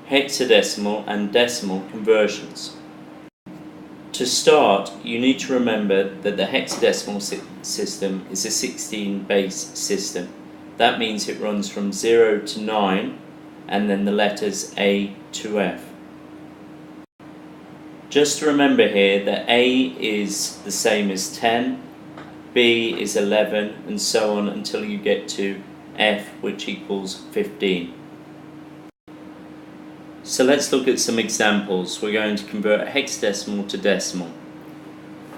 hexadecimal and decimal conversions. To start, you need to remember that the hexadecimal system is a 16 base system. That means it runs from 0 to 9 and then the letters A to F. Just remember here that A is the same as 10, B is 11, and so on until you get to F, which equals 15. So let's look at some examples. We're going to convert hexadecimal to decimal.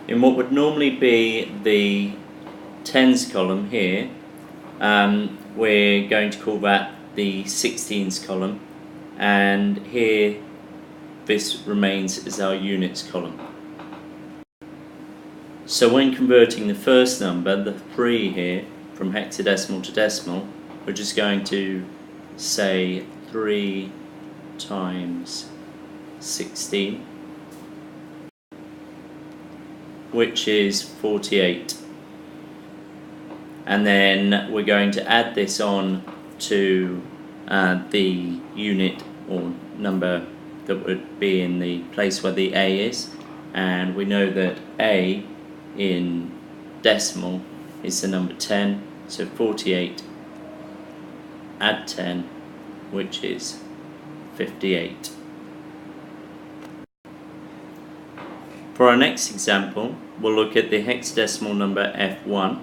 In what would normally be the tens column here, we're going to call that the 16s column, and here this remains as our units column. So when converting the first number, the 3 here, from hexadecimal to decimal, we're just going to say 3 times 16, which is 48. And then we're going to add this on to the unit or number that would be in the place where the A is, and we know that A in decimal is the number 10, so 48 add 10, which is 58. For our next example, we'll look at the hexadecimal number F1,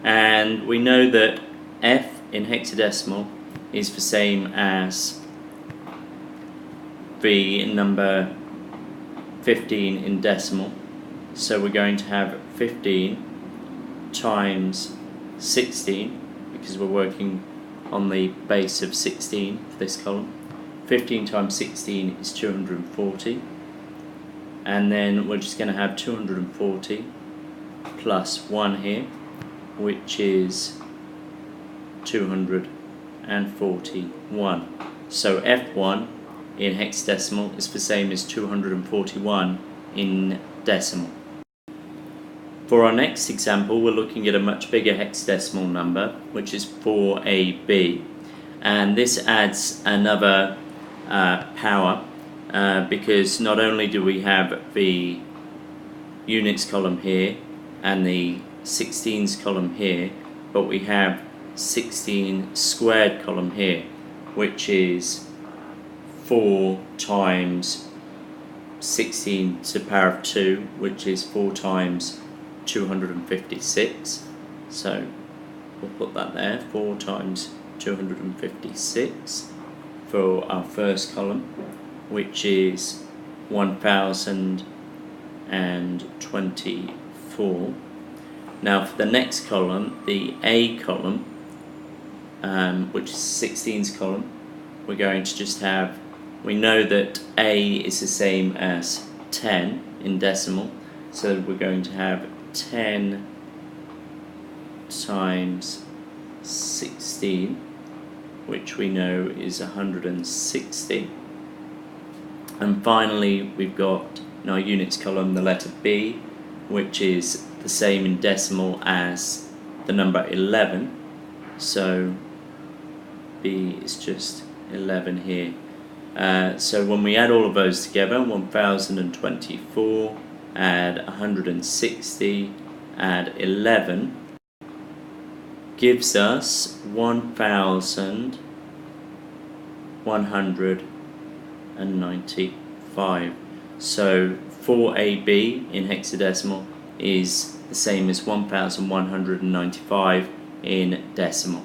and we know that F in hexadecimal is the same as the number 15 in decimal, so we're going to have 15 times 16, because we're working on the base of 16 for this column. 15 times 16 is 240, and then we're just going to have 240 plus 1 here, which is 241. So F1 in hexadecimal is the same as 241 in decimal. For our next example, we're looking at a much bigger hexadecimal number, which is 4AB, and this adds another power because not only do we have the units column here and the 16s column here, but we have 16 squared column here, which is 4 times 16 to the power of 2, which is 4 times 256. So we'll put that there, 4 times 256 for our first column, which is 1024. Now for the next column, the A column, which is 16's column, we're going to just have, we know that A is the same as 10 in decimal, so we're going to have 10 times 16, which we know is 160. And finally we've got in our units column the letter B, which is the same in decimal as the number 11, so B is just 11 here. So when we add all of those together, 1024 add 160 add 11 gives us 1195. So 4AB in hexadecimal is the same as 1195 in decimal.